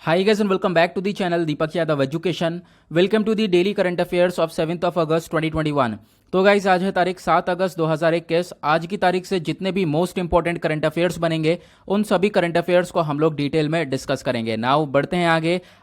Hi guys and welcome back to the channel Deepak Yadav Education. Welcome to the daily current affairs of 7th of August 2021. तो guys आज है तारीख 7 अगस्त 2021। आज की तारीख से जितने भी मोस्ट इंपॉर्टेंट करंट अफेयर्स बनेंगे उन सभी करंट अफेयर्स को हम लोग डिटेल में डिस्कस करेंगे। नाउ बढ़ते हैं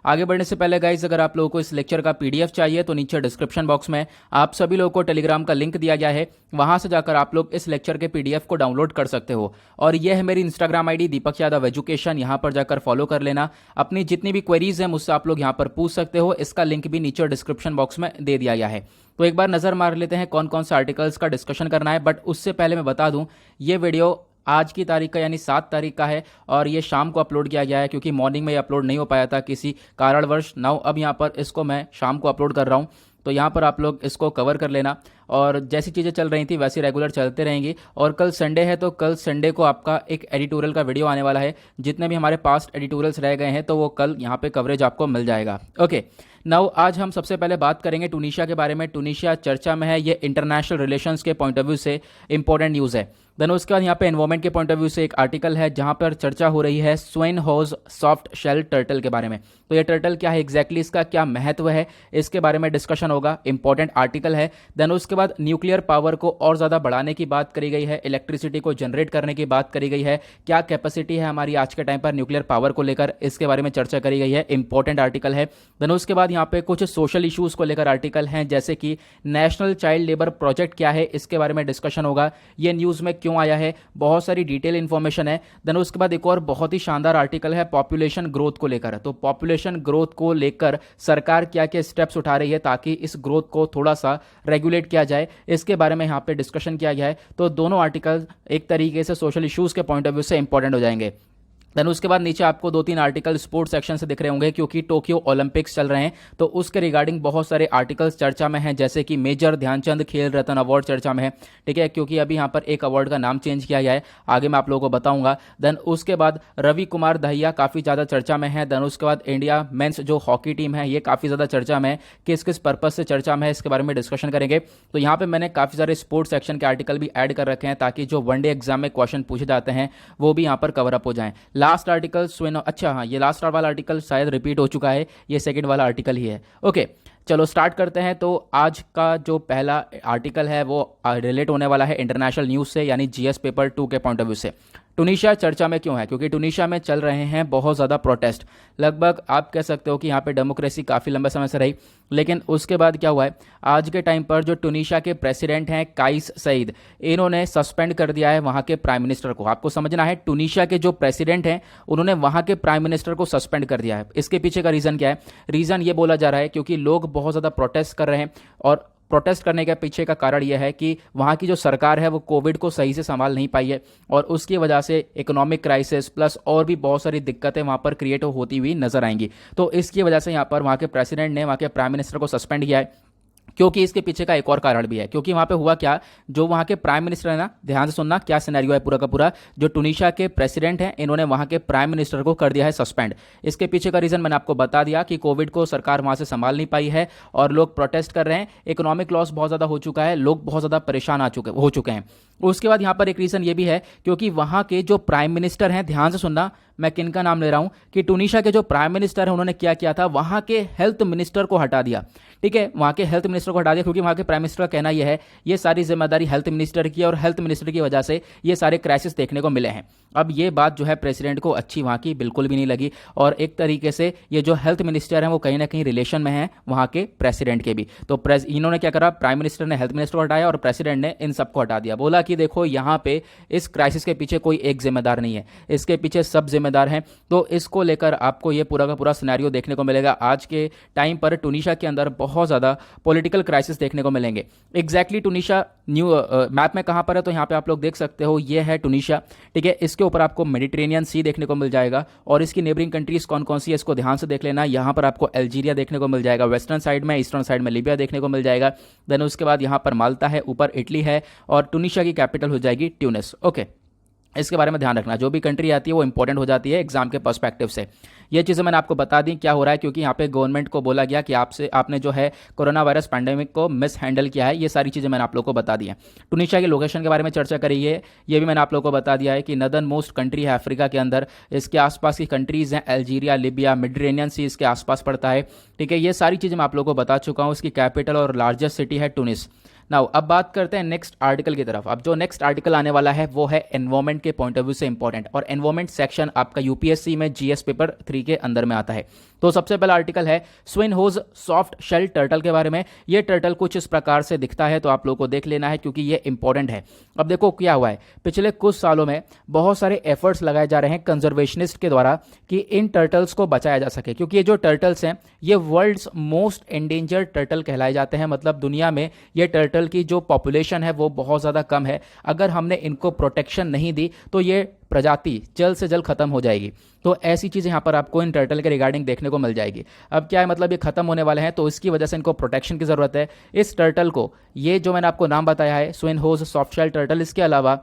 आगे बढ़ने से पहले गाइज अगर आप लोगों को इस लेक्चर का पीडीएफ चाहिए तो नीचे डिस्क्रिप्शन बॉक्स में आप सभी लोगों को टेलीग्राम का लिंक दिया गया है, वहां से जाकर आप लोग इस लेक्चर के पीडीएफ को डाउनलोड कर सकते हो। और यह है मेरी Instagram ID Deepak Yadav education, यहाँ पर जाकर फॉलो कर लेना। अपनी जितनी भी क्वेरीज है मुझसे आप लोग यहाँ पर पूछ सकते हो, इसका लिंक भी नीचे डिस्क्रिप्शन बॉक्स में दे दिया गया है। तो एक बार नजर मार लेते हैं कौन कौन से आर्टिकल्स का डिस्कशन करना है। बट उससे पहले मैं बता दूं ये वीडियो आज की तारीख का यानी 7 तारीख का है और ये शाम को अपलोड किया गया है क्योंकि मॉर्निंग में ये अपलोड नहीं हो पाया था किसी कारणवश। नाउ अब यहाँ पर इसको मैं शाम को अपलोड कर रहा हूँ, तो यहाँ पर आप लोग इसको कवर कर लेना। और जैसी चीज़ें चल रही थी वैसी रेगुलर चलते रहेंगी। और कल संडे है तो कल संडे को आपका एक एडिटोरियल का वीडियो आने वाला है। जितने भी हमारे पास्ट एडिटोरियल्स रह गए हैं तो वो कल यहाँ पे कवरेज आपको मिल जाएगा। ओके, नाउ आज हम सबसे पहले बात करेंगे टूनिशिया के बारे में। टूनिशिया चर्चा में है, ये इंटरनेशनल रिलेशंस के पॉइंट ऑफ व्यू से इंपॉर्टेंट न्यूज़ है। देन उसके बाद यहाँ पे एनवायरमेंट के पॉइंट ऑफ व्यू से एक आर्टिकल है जहाँ पर चर्चा हो रही है स्वेन होज सॉफ्ट शेल टर्टल के बारे में। तो ये टर्टल क्या है एग्जैक्टली, इसका क्या महत्व है, इसके बारे में डिस्कशन होगा। इंपॉर्टेंट आर्टिकल है। देन उसके बाद न्यूक्लियर पावर को और ज़्यादा बढ़ाने की बात करी गई है, इलेक्ट्रिसिटी को जनरेट करने की बात करी गई है। क्या कैपेसिटी है हमारी आज के टाइम पर न्यूक्लियर पावर को लेकर, इसके बारे में चर्चा करी गई है। इंपॉर्टेंट आर्टिकल है। देन उसके बाद यहाँ पे कुछ सोशल इश्यूज़ को लेकर आर्टिकल हैं, जैसे कि नेशनल चाइल्ड लेबर प्रोजेक्ट क्या है, इसके बारे में डिस्कशन होगा। ये न्यूज़ में क्यों आया है, बहुत सारी डिटेल इंफॉर्मेशन है। देन उसके बाद एक और बहुत ही शानदार आर्टिकल है पॉपुलेशन ग्रोथ को लेकर। तो पॉपुलेशन ग्रोथ को लेकर सरकार क्या क्या स्टेप्स उठा रही है ताकि इस ग्रोथ को थोड़ा सा रेगुलेट किया जाए, इसके बारे में यहाँ पे डिस्कशन किया गया है। तो दोनों आर्टिकल एक तरीके से सोशल इश्यूज के पॉइंट ऑफ व्यू से इंपॉर्टेंट हो जाएंगे। देन उसके बाद नीचे आपको 2-3 आर्टिकल स्पोर्ट्स सेक्शन से दिख रहे होंगे क्योंकि टोक्यो ओलंपिक्स चल रहे हैं तो उसके रिगार्डिंग बहुत सारे आर्टिकल्स चर्चा में हैं, जैसे कि मेजर ध्यानचंद खेल रत्न अवार्ड चर्चा में है। ठीक है, क्योंकि अभी यहाँ पर एक अवार्ड का नाम चेंज किया गया है, आगे मैं आप लोगों को बताऊंगा। देन उसके बाद रवि कुमार दहिया काफ़ी ज़्यादा चर्चा में है। देन उसके बाद इंडिया मेन्स जो हॉकी टीम है ये काफ़ी ज़्यादा चर्चा में है, किस किस पर्पज से चर्चा में है इसके बारे में डिस्कशन करेंगे। तो यहाँ पर मैंने काफ़ी सारे स्पोर्ट्स सेक्शन के आर्टिकल भी ऐड कर रखे हैं ताकि जो वनडे एग्जाम में क्वेश्चन पूछे जाते हैं वो भी यहाँ पर कवर अप हो जाएं। लास्ट आर्टिकल अच्छा हाँ, ये लास्ट वाला आर्टिकल शायद रिपीट हो चुका है, ये सेकंड वाला आर्टिकल ही है। ओके, चलो स्टार्ट करते हैं। तो आज का जो पहला आर्टिकल है वो रिलेट होने वाला है इंटरनेशनल न्यूज़ से, यानी जीएस पेपर 2 के पॉइंट ऑफ व्यू से। टूनिशिया चर्चा में क्यों है, क्योंकि टूनिशिया में चल रहे हैं बहुत ज़्यादा प्रोटेस्ट। लगभग आप कह सकते हो कि यहाँ पे डेमोक्रेसी काफ़ी लंबे समय से रही, लेकिन उसके बाद क्या हुआ है, आज के टाइम पर जो टूनिशिया के प्रेसिडेंट हैं काइस सईद, इन्होंने सस्पेंड कर दिया है वहाँ के प्राइम मिनिस्टर को। आपको समझना है, टूनिशिया के जो प्रेसिडेंट हैं उन्होंने वहाँ के प्राइम मिनिस्टर को सस्पेंड कर दिया है। इसके पीछे का रीज़न क्या है, रीज़न ये बोला जा रहा है क्योंकि लोग बहुत ज़्यादा प्रोटेस्ट कर रहे हैं और प्रोटेस्ट करने के पीछे का कारण यह है कि वहाँ की जो सरकार है वो कोविड को सही से संभाल नहीं पाई है और उसकी वजह से इकोनॉमिक क्राइसिस प्लस और भी बहुत सारी दिक्कतें वहाँ पर क्रिएट होती हुई नजर आएंगी। तो इसकी वजह से यहाँ पर वहाँ के प्रेसिडेंट ने वहाँ के प्राइम मिनिस्टर को सस्पेंड किया है। क्योंकि इसके पीछे का एक और कारण भी है, क्योंकि वहाँ पे हुआ क्या, जो वहाँ के प्राइम मिनिस्टर है ना, ध्यान से सुनना क्या सिनेरियो है पूरा का पूरा। जो टूनिशिया के प्रेसिडेंट हैं इन्होंने वहाँ के प्राइम मिनिस्टर को कर दिया है सस्पेंड। इसके पीछे का रीज़न मैंने आपको बता दिया कि कोविड को सरकार वहाँ से संभाल नहीं पाई है और लोग प्रोटेस्ट कर रहे हैं, इकोनॉमिक लॉस बहुत ज़्यादा हो चुका है, लोग बहुत ज़्यादा परेशान हो चुके हैं। उसके बाद यहाँ पर एक रीज़न ये भी है क्योंकि वहाँ के जो प्राइम मिनिस्टर हैं, ध्यान से सुनना मैं किन का नाम ले रहा हूँ, कि टूनिशिया के जो प्राइम मिनिस्टर हैं उन्होंने क्या किया था, वहाँ के हेल्थ मिनिस्टर को हटा दिया। ठीक है, वहाँ के हेल्थ मिनिस्टर को हटा दिया क्योंकि वहाँ के प्राइम मिनिस्टर का कहना यह है ये सारी जिम्मेदारी हेल्थ मिनिस्टर की और हेल्थ मिनिस्टर की वजह से ये सारे क्राइसिस देखने को मिले हैं। अब ये बात जो है प्रेसिडेंट को अच्छी वहाँ की बिल्कुल भी नहीं लगी और एक तरीके से ये जो हेल्थ मिनिस्टर हैं वो कहीं ना कहीं रिलेशन में हैं वहाँ के प्रेसिडेंट के भी। तो इन्होंने क्या करा, प्राइम मिनिस्टर ने हेल्थ मिनिस्टर को हटाया और प्रेसिडेंट ने इन सबको हटा दिया। बोला कि देखो यहाँ पे इस क्राइसिस के पीछे कोई एक जिम्मेदार नहीं है, इसके पीछे सब जिम्मेदार हैं। तो इसको लेकर आपको ये पूरा का पूरा सिनेरियो देखने को मिलेगा। आज के टाइम पर टूनिशिया के अंदर बहुत ज़्यादा पॉलिटिकल क्राइसिस देखने को मिलेंगे। एग्जैक्टली टूनिशिया न्यू मैप में कहाँ पर है, तो यहाँ पे आप लोग देख सकते हो ये है टूनिशिया। ठीक है, इसके ऊपर आपको मेडिटेरेनियन सी देखने को मिल जाएगा और इसकी नेबरिंग कंट्रीज कौन कौन सी है इसको ध्यान से देख लेना। यहाँ पर आपको अल्जीरिया देखने को मिल जाएगा वेस्टर्न साइड में, ईस्टर्न साइड में लीबिया देखने को मिल जाएगा। देन उसके बाद यहाँ पर माल्टा है, ऊपर इटली है और टूनिशिया की कैपिटल हो जाएगी ट्यूनिस। ओके, इसके बारे में ध्यान रखना, जो भी कंट्री आती है वो इंपॉर्टेंट हो जाती है एग्जाम के पर्सपेक्टिव से। ये चीज़ें मैंने आपको बता दी क्या हो रहा है, क्योंकि यहाँ पे गवर्नमेंट को बोला गया कि आपने जो है कोरोना वायरस पैंडेमिक को मिस हैंडल किया है। ये सारी चीज़ें मैंने आप लोगों को बता दी हैं। टूनिशिया की लोकेशन के बारे में चर्चा करी है, ये भी मैंने आप लोगों को बता दिया है कि नदर्न मोस्ट कंट्री है अफ्रीका के अंदर। इसके आसपास की कंट्रीज़ हैं अल्जीरिया, लिबिया, मेडिटेरेनियन सी इसके आसपास पड़ता है। ठीक है, ये सारी चीज़ें मैं आप लोगों को बता चुका हूँ। इसकी कैपिटल और लार्जेस्ट सिटी है टूनिस। नाउ अब बात करते हैं नेक्स्ट आर्टिकल की तरफ। अब जो नेक्स्ट आर्टिकल आने वाला है वो है एनवायरमेंट के पॉइंट ऑफ व्यू से इंपॉर्टेंट, और एनवायरमेंट सेक्शन आपका यूपीएससी में जीएस पेपर 3 के अंदर में आता है। तो सबसे पहला आर्टिकल है स्विनहोज सॉफ्ट शेल टर्टल के बारे में। ये टर्टल कुछ इस प्रकार से दिखता है, तो आप लोगों को देख लेना है क्योंकि ये इंपॉर्टेंट है। अब देखो क्या हुआ है, पिछले कुछ सालों में बहुत सारे एफर्ट्स लगाए जा रहे हैं कंजर्वेशनिस्ट के द्वारा कि इन टर्टल्स को बचाया जा सके, क्योंकि ये जो टर्टल्स हैं ये वर्ल्ड्स मोस्ट एंडेंजर्ड टर्टल कहलाए जाते हैं। मतलब दुनिया में ये टर्टल की जो पॉपुलेशन है वो बहुत ज़्यादा कम है। अगर हमने इनको प्रोटेक्शन नहीं दी तो ये प्रजाति जल्द से जल्द खत्म हो जाएगी। तो ऐसी चीज़ें यहाँ पर आपको इन टर्टल के रिगार्डिंग देखने को मिल जाएगी। अब क्या है, मतलब ये खत्म होने वाले हैं तो इसकी वजह से इनको प्रोटेक्शन की ज़रूरत है। इस टर्टल को, ये जो मैंने आपको नाम बताया है स्विनहोज सॉफ्ट शेल टर्टल, इसके अलावा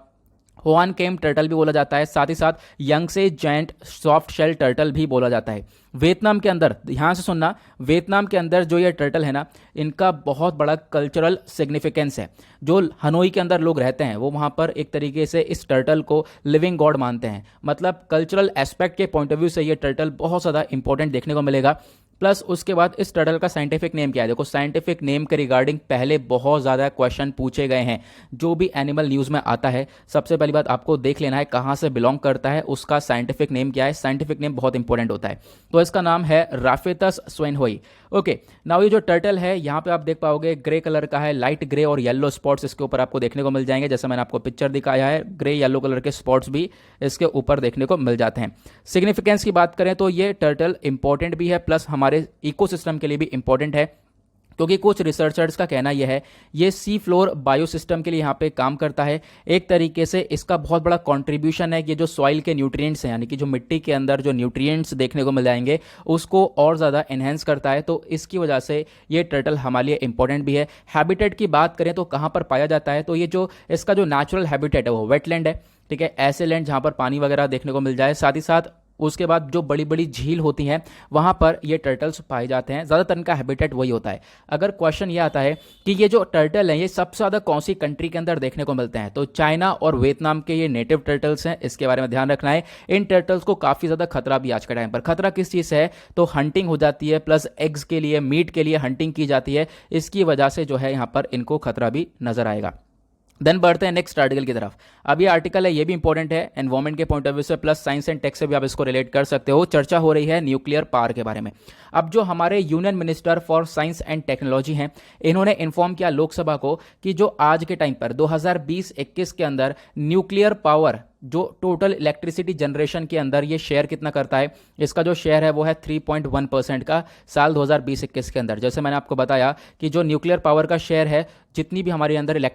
होआन केम टर्टल भी बोला जाता है, साथ ही साथ यंगसे जायंट सॉफ्ट शेल टर्टल भी बोला जाता है। वियतनाम के अंदर, ध्यान से सुनना, वियतनाम के अंदर जो ये टर्टल है ना, इनका बहुत बड़ा कल्चरल सिग्निफिकेंस है। जो हनोई के अंदर लोग रहते हैं वो वहाँ पर एक तरीके से इस टर्टल को लिविंग गॉड मानते हैं। मतलब कल्चरल एस्पेक्ट के पॉइंट ऑफ व्यू से ये टर्टल बहुत ज़्यादा इंपॉर्टेंट देखने को मिलेगा। प्लस उसके बाद इस टर्टल का साइंटिफिक नेम क्या है, देखो साइंटिफिक नेम के रिगार्डिंग पहले बहुत ज़्यादा क्वेश्चन पूछे गए हैं। जो भी एनिमल न्यूज़ में आता है सबसे पहली बात आपको देख लेना है कहाँ से बिलोंग करता है, उसका साइंटिफिक नेम क्या है। साइंटिफिक नेम बहुत इंपॉर्टेंट होता है। तो इसका नाम है राफेतस स्वेनहोई। ओके, नाउ ये जो टर्टल है यहाँ पे आप देख पाओगे ग्रे कलर का है, लाइट ग्रे और येलो स्पॉट्स इसके ऊपर आपको देखने को मिल जाएंगे। जैसे मैंने आपको पिक्चर दिखाया है, ग्रे येलो कलर के स्पॉट्स भी इसके ऊपर देखने को मिल जाते हैं। सिग्निफिकेंस की बात करें तो ये टर्टल इंपॉर्टेंट भी है, प्लस हमारे इकोसिस्टम के लिए भी इंपॉर्टेंट है, क्योंकि कुछ रिसर्चर्स का कहना यह है ये सी फ्लोर बायोसिस्टम के लिए यहाँ पे काम करता है। एक तरीके से इसका बहुत बड़ा कंट्रीब्यूशन है कि जो सॉइल के न्यूट्रिएंट्स हैं, यानी कि जो मिट्टी के अंदर जो न्यूट्रिएंट्स देखने को मिल जाएंगे उसको और ज़्यादा एनहेंस करता है। तो इसकी वजह से ये टर्टल हमारे लिए इंपॉर्टेंट भी है। हैबिटेट की बात करें तो कहाँ पर पाया जाता है, तो ये जो इसका जो नेचुरल हैबिटेट है वो वेटलैंड है। ठीक है, ऐसे लैंड जहाँ पर पानी वगैरह देखने को मिल जाए, साथ ही साथ उसके बाद जो बड़ी बड़ी झील होती हैं वहाँ पर ये टर्टल्स पाए जाते हैं। ज़्यादातर इनका हैबिटेट वही होता है। अगर क्वेश्चन ये आता है कि ये जो टर्टल हैं ये सबसे ज़्यादा कौन सी कंट्री के अंदर देखने को मिलते हैं, तो चाइना और वियतनाम के ये नेटिव टर्टल्स हैं। इसके बारे में ध्यान रखना है। इन टर्टल्स को काफ़ी ज़्यादा खतरा भी आज के टाइम पर, खतरा किस चीज़ से है, तो हंटिंग हो जाती है, प्लस एग्स के लिए, मीट के लिए हंटिंग की जाती है। इसकी वजह से जो है यहाँ पर इनको खतरा भी नजर आएगा। देन बढ़ते हैं नेक्स्ट आर्टिकल की तरफ। अब ये आर्टिकल है, ये भी इंपॉर्टेंट है एनवायरमेंट के पॉइंट ऑफ व्यू से, प्लस साइंस एंड टेक से भी आप इसको रिलेट कर सकते हो। चर्चा हो रही है न्यूक्लियर पावर के बारे में। अब जो हमारे union minister for science and technology हैं, इन्होंने इन्फॉर्म किया लोकसभा को कि जो आज के टाइम पर 2020-21 के अंदर न्यूक्लियर पावर जो टोटल इलेक्ट्रिसिटी जनरेशन के अंदर ये शेयर कितना करता है, इसका जो शेयर है वो है 3.1% का साल 2020-21 के अंदर। जैसे मैंने आपको बताया कि जो न्यूक्लियर पावर का शेयर है, जितनी भी हमारे अंदर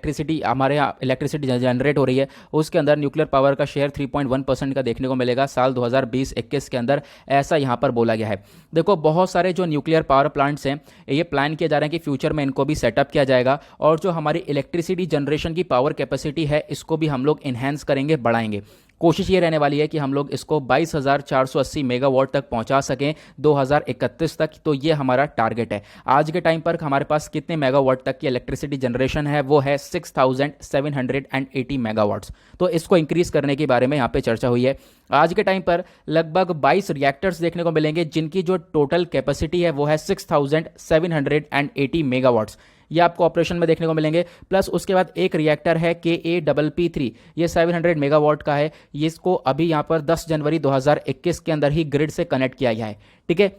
हमारे यहाँ इलेक्ट्रिसिटी जनरेट हो रही है उसके अंदर न्यूक्लियर पावर का शेयर 3.1% का देखने को मिलेगा साल 2020-21 के अंदर, ऐसा यहाँ पर बोला गया है। देखो बहुत सारे जो न्यूक्लियर पावर प्लांट्स हैं ये प्लान किए जा रहे हैं कि फ्यूचर में इनको भी सेटअप किया जाएगा, और जो हमारी इलेक्ट्रिसिटी जनरेशन की पावर कैपेसिटी है इसको भी हम लोग इन्हेंस करेंगे, बढ़ाएंगे। कोशिश ये रहने वाली है कि हम लोग इसको 22,480 मेगावाट तक पहुंचा सकें 2031 तक। तो ये हमारा टारगेट है। आज के टाइम पर हमारे पास कितने मेगावाट तक की इलेक्ट्रिसिटी जनरेशन है, वो है 6,780 मेगावाट्स। तो इसको इंक्रीज करने के बारे में यहाँ पे चर्चा हुई है। आज के टाइम पर लगभग 22 रिएक्टर्स देखने को मिलेंगे जिनकी जो टोटल कैपेसिटी है वो है 6,780 मेगावाट्स। ये आपको ऑपरेशन में देखने को मिलेंगे। प्लस उसके बाद एक रिएक्टर है KAPP3, ये 700 मेगावाट का है। ये इसको अभी यहाँ पर 10 जनवरी 2021 के अंदर ही ग्रिड से कनेक्ट किया गया है। ठीक है,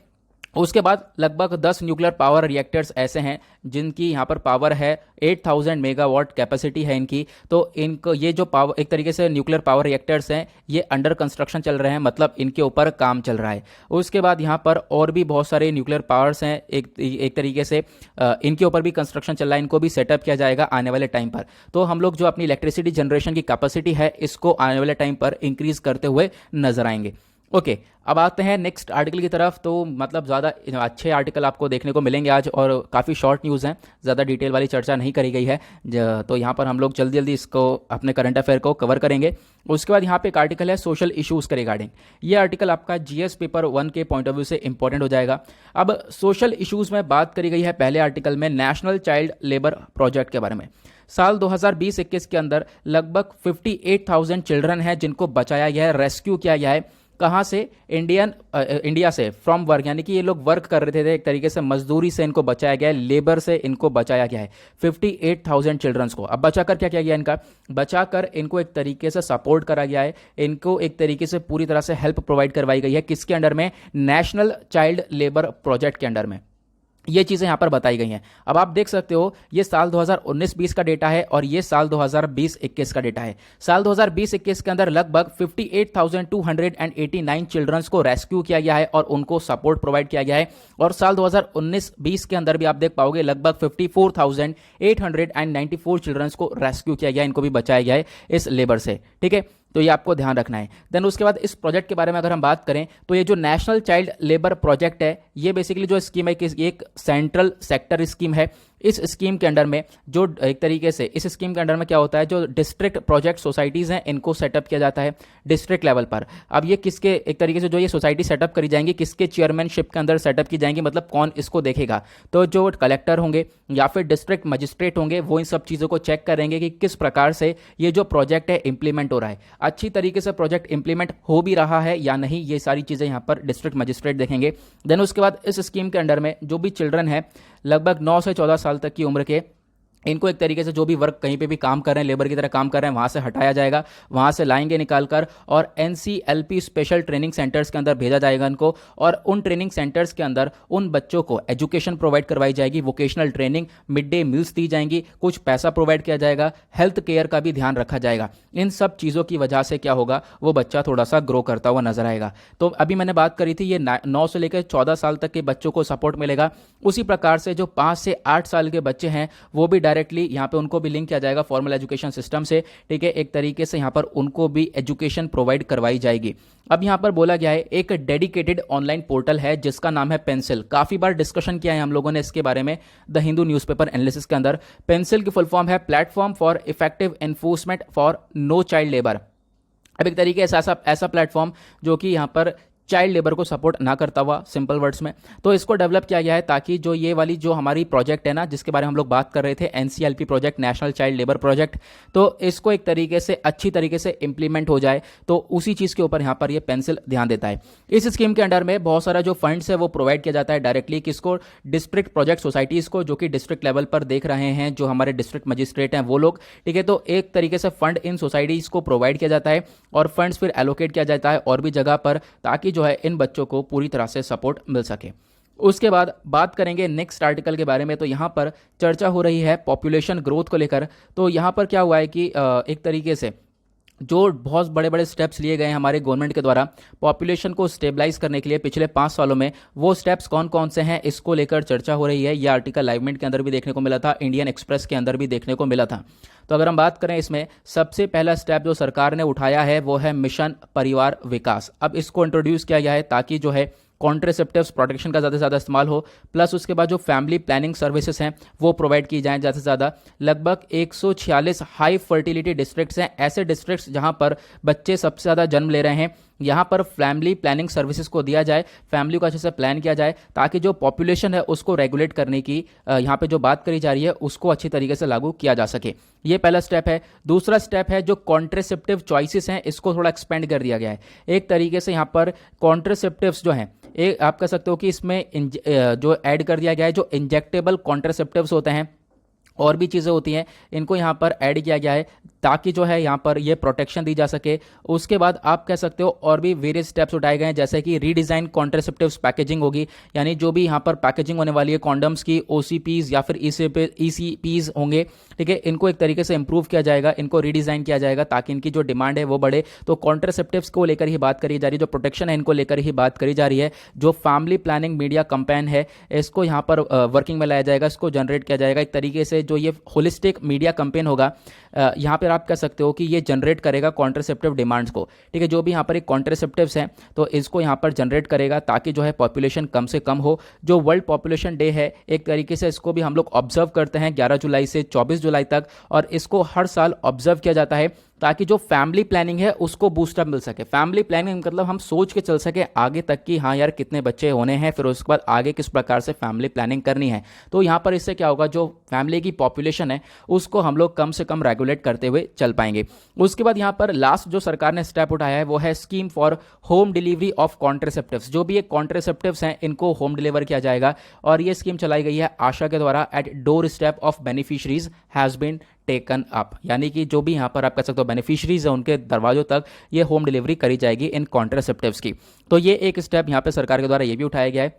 उसके बाद लगभग 10 न्यूक्लियर पावर रिएक्टर्स ऐसे हैं जिनकी यहाँ पर पावर है 8,000 मेगावाट कैपेसिटी है इनकी। तो इनको ये जो पावर, एक तरीके से न्यूक्लियर पावर रिएक्टर्स हैं, ये अंडर कंस्ट्रक्शन चल रहे हैं, मतलब इनके ऊपर काम चल रहा है। उसके बाद यहाँ पर और भी बहुत सारे न्यूक्लियर पावर्स हैं, एक तरीके से इनके ऊपर भी कंस्ट्रक्शन चल रहा है, इनको भी सेटअप किया जाएगा आने वाले टाइम पर। तो हम लोग जो अपनी इलेक्ट्रिसिटी जनरेशन की कैपेसिटी है इसको आने वाले टाइम पर इंक्रीज करते हुए नजर आएंगे। ओके, अब आते हैं नेक्स्ट आर्टिकल की तरफ। तो मतलब ज़्यादा अच्छे आर्टिकल आपको देखने को मिलेंगे आज, और काफ़ी शॉर्ट न्यूज़ हैं, ज़्यादा डिटेल वाली चर्चा नहीं करी गई है। तो यहाँ पर हम लोग जल्दी जल्दी इसको अपने करंट अफेयर को कवर करेंगे। उसके बाद यहाँ पे एक आर्टिकल है सोशल इश्यूज़ के रिगार्डिंग। ये आर्टिकल आपका जीएस पेपर 1 के पॉइंट ऑफ व्यू से इंपॉर्टेंट हो जाएगा। अब सोशल इश्यूज़ में बात करी गई है पहले आर्टिकल में नेशनल चाइल्ड लेबर प्रोजेक्ट के बारे में। साल 2020-21 के अंदर लगभग 58,000 चिल्ड्रन हैं जिनको बचाया गया है, रेस्क्यू किया गया है। कहाँ से? इंडिया से, फ्रॉम वर्क, यानी कि ये लोग वर्क कर रहे थे, एक तरीके से मजदूरी से इनको बचाया गया है, लेबर से इनको बचाया गया है 58,000 चिल्ड्रंस को। अब बचाकर क्या किया गया इनका? बचाकर इनको एक तरीके से सपोर्ट करा गया है, इनको एक तरीके से पूरी तरह से हेल्प प्रोवाइड करवाई गई है। किसके अंडर में? नेशनल चाइल्ड लेबर प्रोजेक्ट के अंडर में ये चीज़ें यहाँ पर बताई गई हैं। अब आप देख सकते हो ये साल 2019-20 का डेटा है और ये साल 2020-21 का डेटा है। साल 2020-21 के अंदर लगभग 58,289 चिल्ड्रंस को रेस्क्यू किया गया है और उनको सपोर्ट प्रोवाइड किया गया है। और साल 2019-20 के अंदर भी आप देख पाओगे लगभग 54,894 चिल्ड्रंस को रेस्क्यू किया गया है, इनको भी बचाया गया है इस लेबर से। ठीक है, तो ये आपको ध्यान रखना है। देन उसके बाद इस प्रोजेक्ट के बारे में अगर हम बात करें तो ये जो नेशनल चाइल्ड लेबर प्रोजेक्ट है, ये बेसिकली जो स्कीम है कि एक सेंट्रल सेक्टर स्कीम है। इस स्कीम के अंडर में जो एक तरीके से इस स्कीम के अंडर में क्या होता है, जो डिस्ट्रिक्ट प्रोजेक्ट सोसाइटीज़ हैं इनको सेटअप किया जाता है डिस्ट्रिक्ट लेवल पर। अब ये किसके एक तरीके से जो ये सोसाइटी सेटअप करी जाएंगी, किसके चेयरमैनशिप के अंदर सेटअप की जाएंगी, मतलब कौन इसको देखेगा? तो जो कलेक्टर होंगे या फिर डिस्ट्रिक्ट मजिस्ट्रेट होंगे वो इन सब चीज़ों को चेक करेंगे कि किस प्रकार से ये जो प्रोजेक्ट है इंप्लीमेंट हो रहा है, अच्छी तरीके से प्रोजेक्ट इंप्लीमेंट हो भी रहा है या नहीं, ये सारी चीज़ें यहाँ पर डिस्ट्रिक्ट मजिस्ट्रेट देखेंगे। देन उसके बाद इस स्कीम के अंडर में जो भी चिल्ड्रन है लगभग 9 से 14 साल तक की उम्र के, इनको एक तरीके से जो भी वर्क कहीं पे भी काम कर रहे हैं, लेबर की तरह काम कर रहे हैं, वहाँ से हटाया जाएगा, वहाँ से लाएंगे निकाल कर और एनसीएलपी स्पेशल ट्रेनिंग सेंटर्स के अंदर भेजा जाएगा इनको। और उन ट्रेनिंग सेंटर्स के अंदर उन बच्चों को एजुकेशन प्रोवाइड करवाई जाएगी, vocational training, mid day meals दी जाएंगी, कुछ पैसा प्रोवाइड किया जाएगा, हेल्थ केयर का भी ध्यान रखा जाएगा। इन सब चीज़ों की वजह से क्या होगा, वो बच्चा थोड़ा सा ग्रो करता हुआ नजर आएगा। तो अभी मैंने बात करी थी ये 9 से लेकर 14 साल तक के बच्चों को सपोर्ट मिलेगा। उसी प्रकार से जो 5 से 8 साल के बच्चे हैं वो भी डायरेक्टली यहाँ पे उनको भी लिंक किया जाएगा फॉर्मल एजुकेशन सिस्टम से। ठीक है, एक तरीके से यहाँ पर उनको भी एजुकेशन प्रोवाइड करवाई जाएगी। अब यहाँ पर बोला गया है एक डेडिकेटेड ऑनलाइन पोर्टल है जिसका नाम है पेंसिल। काफी बार डिस्कशन किया है हम लोगों ने इसके बारे में द हिंदू न्यूज़पेपर एनालिसिस के अंदर। पेंसिल की फुल फॉर्म है platform for effective enforcement for no child labour. अब एक तरीके से ऐसा प्लेटफॉर्म जो कि यहाँ पर चाइल्ड लेबर को सपोर्ट ना करता हुआ, सिंपल वर्ड्स में, तो इसको डेवलप किया गया है ताकि जो ये वाली जो हमारी प्रोजेक्ट है ना, जिसके बारे में हम लोग बात कर रहे थे, NCLP project, national child labour project, तो इसको एक तरीके से अच्छी तरीके से इंप्लीमेंट हो जाए। तो उसी चीज़ के ऊपर यहाँ पर ये पेंसिल ध्यान देता है। इस स्कीम के अंडर में बहुत सारा जो फंड्स है वो प्रोवाइड किया जाता है डायरेक्टली किसको? डिस्ट्रिक्ट प्रोजेक्ट सोसाइटीज़ को, जो कि डिस्ट्रिक्ट लेवल पर देख रहे हैं जो हमारे डिस्ट्रिक्ट मजिस्ट्रेट हैं वो लोग। ठीक है, तो एक तरीके से फंड इन सोसाइटीज़ को प्रोवाइड किया जाता है और फंड्स फिर एलोकेट किया जाता है और भी जगह पर, ताकि जो है इन बच्चों को पूरी तरह से सपोर्ट मिल सके। उसके बाद बात करेंगे नेक्स्ट आर्टिकल के बारे में। तो यहाँ पर चर्चा हो रही है पॉपुलेशन ग्रोथ को लेकर। तो यहाँ पर क्या हुआ है कि एक तरीके से जो बहुत बड़े बड़े स्टेप्स लिए गए हैं हमारे गवर्नमेंट के द्वारा पॉपुलेशन को स्टेबलाइज करने के लिए पिछले 5 सालों में, वो स्टेप्स कौन कौन से हैं इसको लेकर चर्चा हो रही है। यह आर्टिकल लाइव मिनट के अंदर भी देखने को मिला था, इंडियन एक्सप्रेस के अंदर भी देखने को मिला था। तो अगर हम बात करें इसमें, सबसे पहला स्टेप जो सरकार ने उठाया है वो है मिशन परिवार विकास। अब इसको इंट्रोड्यूस किया गया है ताकि जो है कॉन्ट्रेसेप्टिव्स प्रोटेक्शन का ज़्यादा से ज़्यादा इस्तेमाल हो, प्लस उसके बाद जो फैमिली प्लानिंग सर्विसेज हैं वो प्रोवाइड की जाएं ज़्यादा से ज़्यादा। लगभग 146 हाई फर्टिलिटी डिस्ट्रिक्ट्स हैं, ऐसे डिस्ट्रिक्ट्स जहां पर बच्चे सबसे ज़्यादा जन्म ले रहे हैं, यहाँ पर फैमिली प्लानिंग सर्विसेज को दिया जाए, फैमिली को अच्छे से प्लान किया जाए ताकि जो पॉपुलेशन है उसको रेगुलेट करने की यहाँ पे जो बात करी जा रही है उसको अच्छी तरीके से लागू किया जा सके। ये पहला स्टेप है। दूसरा स्टेप है जो कॉन्ट्रेसेप्टिव चॉइसेस हैं इसको थोड़ा एक्सपेंड कर दिया गया है। एक तरीके से यहाँ पर कॉन्ट्रेसेप्टिव्स जो हैं, एक आप कह सकते हो कि इसमें जो ऐड कर दिया गया है, जो इंजेक्टेबल कॉन्ट्रेसेप्टिव्स होते हैं और भी चीज़ें होती हैं, इनको यहाँ पर ऐड किया गया है ताकि जो है यहाँ पर ये प्रोटेक्शन दी जा सके। उसके बाद आप कह सकते हो और भी वेरियस स्टेप्स उठाए गए हैं, जैसे कि रीडिज़ाइन कॉन्ट्रेसेप्टिव्स पैकेजिंग होगी, यानी जो भी यहाँ पर पैकेजिंग होने वाली है कॉन्डम्स की, ओसीपीज या फिर ईसीपीज होंगे, ठीक है, इनको एक तरीके से इंप्रूव किया जाएगा, इनको रीडिज़ाइन किया जाएगा ताकि इनकी जो डिमांड है वो बढ़े। तो कॉन्ट्रेसेप्टिव्स को लेकर ही बात करी जा रही है, जो प्रोटेक्शन है इनको लेकर ही बात करी जा रही है। जो फैमिली प्लानिंग मीडिया कंपेन है इसको यहाँ पर वर्किंग में लाया जाएगा, इसको जनरेट किया जाएगा। एक तरीके से जो ये होलिस्टिक मीडिया कंपेन होगा, यहाँ पे फिर आप कह सकते हो कि ये जनरेट करेगा कॉन्ट्रासेप्टिव डिमांड्स को, ठीक है। जो भी यहाँ पर एक कॉन्ट्रासेप्टिव्स हैं तो इसको यहाँ पर जनरेट करेगा ताकि जो है पॉपुलेशन कम से कम हो। जो वर्ल्ड पॉपुलेशन डे है एक तरीके से इसको भी हम लोग ऑब्जर्व करते हैं 11 जुलाई से 24 जुलाई तक, और इसको हर साल ऑब्जर्व किया जाता है ताकि जो फैमिली प्लानिंग है उसको बूस्टअप मिल सके। फैमिली प्लानिंग मतलब हम सोच के चल सके आगे तक कि हाँ यार कितने बच्चे होने हैं, फिर उसके बाद आगे किस प्रकार से फैमिली प्लानिंग करनी है। तो यहाँ पर इससे क्या होगा, जो फैमिली की पॉपुलेशन है उसको हम लोग कम से कम रेगुलेट करते हुए चल पाएंगे। उसके बाद यहाँ पर लास्ट जो सरकार ने स्टेप उठाया है वो है scheme for home delivery of contraceptives. जो भी एक कॉन्ट्रासेप्टिव्स हैं इनको होम डिलीवर किया जाएगा, और ये स्कीम चलाई गई है आशा के द्वारा। At doorstep of beneficiaries has been taken up, यानी कि जो भी यहाँ पर आप कह सकते हो बेनिफिशरीज है उनके दरवाजों तक ये होम डिलीवरी करी जाएगी इन कॉन्ट्रासेप्टिव्स की। तो ये एक स्टेप यहाँ पे सरकार के द्वारा ये भी उठाया गया है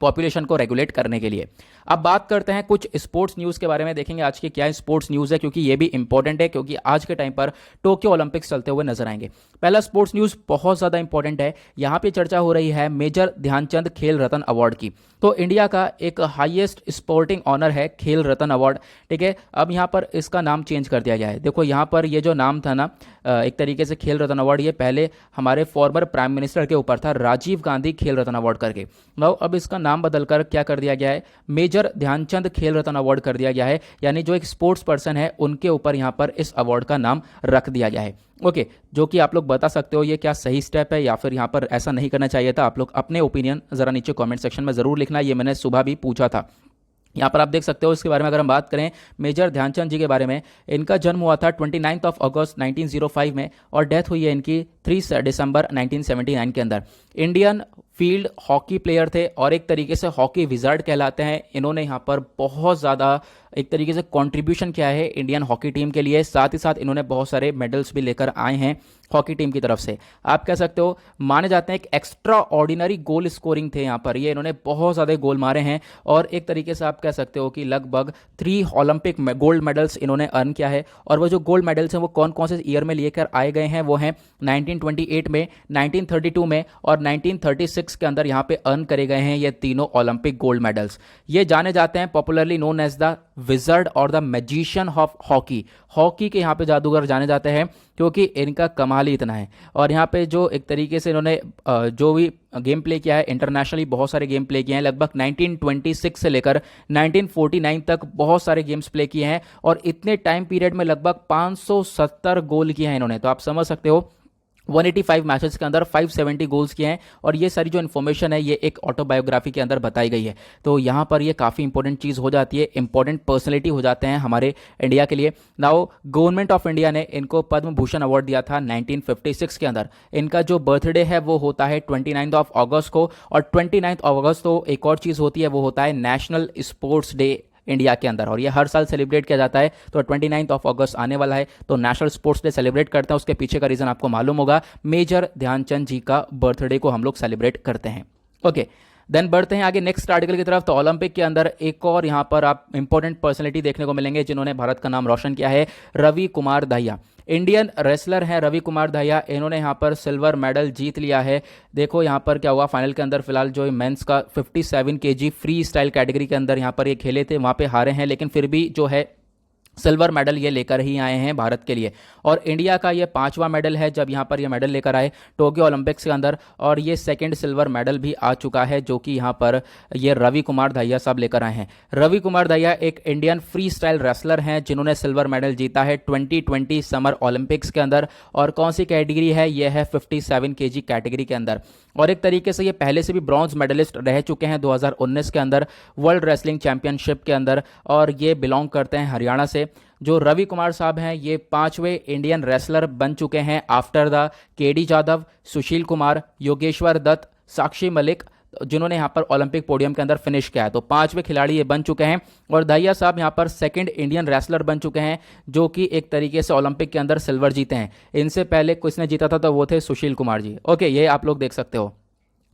पॉपुलेशन को रेगुलेट करने के लिए। अब बात करते हैं कुछ स्पोर्ट्स न्यूज़ के बारे में, देखेंगे आज की क्या स्पोर्ट्स न्यूज़ है, क्योंकि ये भी इंपॉर्टेंट है, क्योंकि आज के टाइम पर टोक्यो ओलंपिक्स चलते हुए नजर आएंगे। पहला स्पोर्ट्स न्यूज़ बहुत ज़्यादा इंपॉर्टेंट है, यहाँ पे चर्चा हो रही है मेजर ध्यानचंद खेल रत्न अवार्ड की। तो इंडिया का एक हाईएस्ट स्पोर्टिंग ऑनर है खेल रत्न अवार्ड, ठीक है। अब यहाँ पर इसका नाम चेंज कर दिया गया है। देखो यहाँ पर ये जो नाम था ना, एक तरीके से खेल रत्न अवार्ड, ये पहले हमारे फॉर्मर प्राइम मिनिस्टर के ऊपर था, राजीव गांधी खेल रत्न अवार्ड करके। अब इसका नाम बदलकर क्या कर दिया गया है, मेजर ध्यानचंद खेल रत्न अवार्ड कर दिया गया है। यानी जो एक स्पोर्ट्स पर्सन है उनके ऊपर यहाँ पर इस अवार्ड का नाम रख दिया गया है। ओके, जो कि आप लोग बता सकते हो ये क्या सही स्टेप है या फिर यहाँ पर ऐसा नहीं करना चाहिए था। आप लोग अपने ओपिनियन जरा नीचे कमेंट सेक्शन में जरूर लिखना, ये मैंने सुबह भी पूछा था। यहाँ पर आप देख सकते हो इसके बारे में अगर हम बात करें मेजर ध्यानचंद जी के बारे में, इनका जन्म हुआ था 29 अगस्त 1905 में और डेथ हुई है इनकी 3 दिसंबर 1979 के अंदर। इंडियन फील्ड हॉकी प्लेयर थे और एक तरीके से हॉकी विजार्ड कहलाते हैं। इन्होंने यहाँ पर बहुत ज़्यादा एक तरीके से कंट्रीब्यूशन किया है इंडियन हॉकी टीम के लिए, साथ ही साथ इन्होंने बहुत सारे मेडल्स भी लेकर आए हैं हॉकी टीम की तरफ से। आप कह सकते हो माने जाते हैं एक एक्स्ट्रा ऑर्डिनरी गोल स्कोरिंग थे यहाँ पर, ये इन्होंने बहुत ज़्यादा गोल मारे हैं और एक तरीके से आप कह सकते हो कि लगभग 3 ओलंपिक गोल्ड मेडल्स इन्होंने अर्न किया है। और वो जो गोल्ड मेडल्स हैं वो कौन कौन से ईयर में लेकर आए गए हैं, वो हैं 1928 में, 1932 में और 1936 के अंदर यहाँ पे अर्न करे गए हैं ये तीनों ओलंपिक गोल्ड मेडल्स। ये जाने जाते हैं popularly known as the wizard और the magician of hockey. Hockey के यहाँ पे जादूगर जाने जाते हैं क्योंकि इनका कमाल ही इतना है। और यहाँ पे जो एक तरीके से इन्होंने जो भी गेम प्ले किया है इंटरनेशनली, बहुत सारे गेम प्ले किए हैं, लगभग 1926 से लेकर 1949 तक बहुत सारे गेम्स प्ले किए हैं और इतने टाइम पीरियड में लगभग 570 गोल किए हैं इन्होंने। तो आप समझ सकते हो 185 मैचेस के अंदर 570 गोल्स किए हैं। और ये सारी जो इन्फॉर्मेशन है ये एक ऑटोबायोग्राफी के अंदर बताई गई है। तो यहाँ पर ये काफ़ी इंपॉर्टेंट चीज़ हो जाती है, इंपॉर्टेंट पर्सनैलिटी हो जाते हैं हमारे इंडिया के लिए। नाउ गवर्नमेंट ऑफ इंडिया ने इनको पद्म भूषण अवार्ड दिया था 1956 के अंदर। इनका जो बर्थडे है वो होता है 29 अगस्त को, और 29 अगस्त को एक और चीज़ होती है वो होता है नेशनल स्पोर्ट्स डे इंडिया के अंदर, और ये हर साल सेलिब्रेट किया जाता है। तो 29 अगस्त आने वाला है तो नेशनल स्पोर्ट्स डे सेलिब्रेट करते हैं। उसके पीछे का रीज़न आपको मालूम होगा, मेजर ध्यानचंद जी का बर्थडे को हम लोग सेलिब्रेट करते हैं। ओके, देन बढ़ते हैं आगे नेक्स्ट आर्टिकल की तरफ। तो ओलंपिक के अंदर एक और यहाँ पर आप इंपॉर्टेंट पर्सनैलिटी देखने को मिलेंगे जिन्होंने भारत का नाम रोशन किया है, रवि कुमार दहिया। इंडियन रेसलर हैं रवि कुमार दहिया, इन्होंने यहाँ पर सिल्वर मेडल जीत लिया है। देखो यहाँ पर क्या हुआ फाइनल के अंदर, फिलहाल जो मेंस का 57 kg फ्री स्टाइल कैटेगरी के अंदर यहाँ पर ये खेले थे, वहाँ पे हारे हैं, लेकिन फिर भी जो है सिल्वर मेडल ये लेकर ही आए हैं भारत के लिए। और इंडिया का ये 5वां मेडल है जब यहाँ पर ये मेडल लेकर आए टोक्यो ओलंपिक्स के अंदर, और ये सेकंड सिल्वर मेडल भी आ चुका है जो कि यहाँ पर ये रवि कुमार दहिया साहब लेकर आए हैं। रवि कुमार दहिया एक इंडियन फ्री स्टाइल रेसलर हैं जिन्होंने सिल्वर मेडल जीता है 2020 समर ओलंपिक्स के अंदर। और कौन सी कैटेगरी है, ये है 57 kg कैटेगरी के अंदर। और एक तरीके से ये पहले से भी ब्रॉन्ज मेडलिस्ट रह चुके हैं 2019 के अंदर वर्ल्ड रेसलिंग चैंपियनशिप के अंदर, और ये बिलोंग करते हैं हरियाणा से। जो रवि कुमार साहब हैं ये 5वें इंडियन रेसलर बन चुके हैं after the KD Jadhav, Sushil Kumar, Yogeshwar Dutt, Sakshi Malik, जिन्होंने यहाँ पर ओलंपिक पोडियम के अंदर फिनिश किया है। तो 5वें खिलाड़ी ये बन चुके हैं। और दहिया साहब यहाँ पर सेकंड इंडियन रेसलर बन चुके हैं जो कि एक तरीके से ओलंपिक के अंदर सिल्वर जीते हैं। इनसे पहले किसने जीता था तो वो थे सुशील कुमार जी। ओके, ये आप लोग देख सकते हो।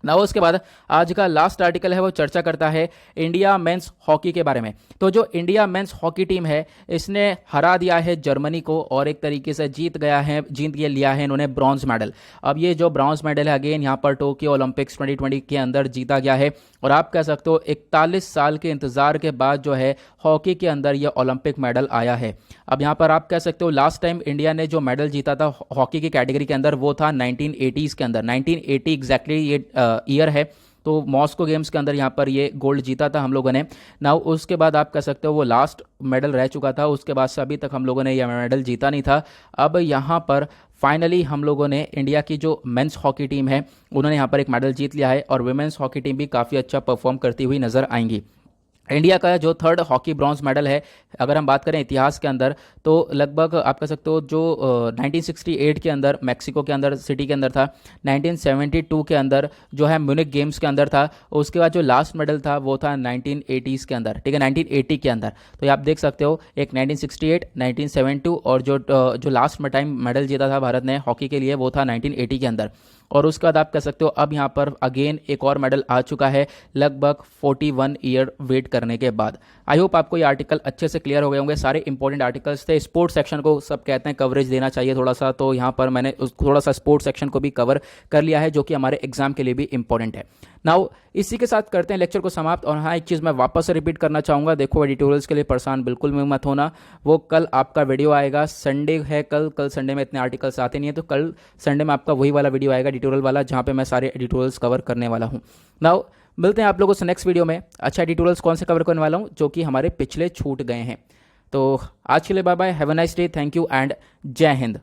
ना उसके बाद आज का लास्ट आर्टिकल है वो चर्चा करता है इंडिया मेंस हॉकी के बारे में। तो जो इंडिया मेंस हॉकी टीम है इसने हरा दिया है जर्मनी को और एक तरीके से जीत के लिया है इन्होंने ब्रॉन्ज मेडल। अब ये जो ब्रॉन्ज मेडल है अगेन यहाँ पर टोक्यो ओलंपिक्स 2020 के अंदर जीता गया है और आप कह सकते हो 41 साल के इंतजार के बाद जो है हॉकी के अंदर ये ओलंपिक मेडल आया है। अब यहाँ पर आप कह सकते हो लास्ट टाइम इंडिया ने जो मेडल जीता था हॉकी की कैटेगरी के अंदर वो था 1980s के अंदर, 1980 एग्जैक्टली ये ईयर है। तो मॉस्को गेम्स के अंदर यहाँ पर ये गोल्ड जीता था हम लोगों ने। नाउ उसके बाद आप कह सकते हो वो लास्ट मेडल रह चुका था, उसके बाद से अभी तक हम लोगों ने यह मेडल जीता नहीं था। अब यहाँ पर फाइनली हम लोगों ने इंडिया की जो मेंस हॉकी टीम है उन्होंने यहाँ पर एक मेडल जीत लिया है और वुमेन्स हॉकी टीम भी काफ़ी अच्छा परफॉर्म करती हुई नजर आएंगी। इंडिया का जो थर्ड हॉकी ब्रॉन्ज मेडल है अगर हम बात करें इतिहास के अंदर तो लगभग आप कह सकते हो जो 1968 के अंदर मैक्सिको के अंदर सिटी के अंदर था, 1972 के अंदर जो है म्यूनिक गेम्स के अंदर था, उसके बाद जो लास्ट मेडल था वो था 1980s के अंदर, ठीक है 1980 के अंदर। तो ये आप देख सकते हो एक 1968, 1972 और जो लास्ट टाइम मेडल जीता था भारत ने हॉकी के लिए वो था 1980 के अंदर। और उसके बाद आप कह सकते हो अब यहाँ पर अगेन एक और मेडल आ चुका है लगभग 41 ईयर वेट करने के बाद। आई होप आपको ये आर्टिकल अच्छे से क्लियर हो गए होंगे, सारे इंपॉर्टेंट आर्टिकल्स थे। स्पोर्ट्स सेक्शन को सब कहते हैं कवरेज देना चाहिए थोड़ा सा, तो यहाँ पर मैंने थोड़ा सा स्पोर्ट्स सेक्शन को भी कवर कर लिया है जो कि हमारे एग्जाम के लिए भी इंपॉर्टेंट है। नाउ इसी के साथ करते हैं लेक्चर को समाप्त। और हाँ एक चीज़ मैं वापस से रिपीट करना चाहूँगा, देखो एडिटोरियल्स के लिए परेशान बिल्कुल भी मत होना, वो कल आपका वीडियो आएगा, संडे है कल संडे में इतने आर्टिकल्स आते नहीं है, तो कल संडे में आपका वही वाला वीडियो आएगा एडिटोरियल वाला जहाँ पे मैं सारे एडिटोरियल्स कवर करने वाला हूँ। नाउ मिलते हैं आप लोगों से नेक्स्ट वीडियो में। अच्छा एडिटोरियल्स कौन से कवर करने वाला हूँ जो कि हमारे पिछले छूट गए हैं। तो आज के लिए bye bye, have a nice day, thank you and जय हिंद।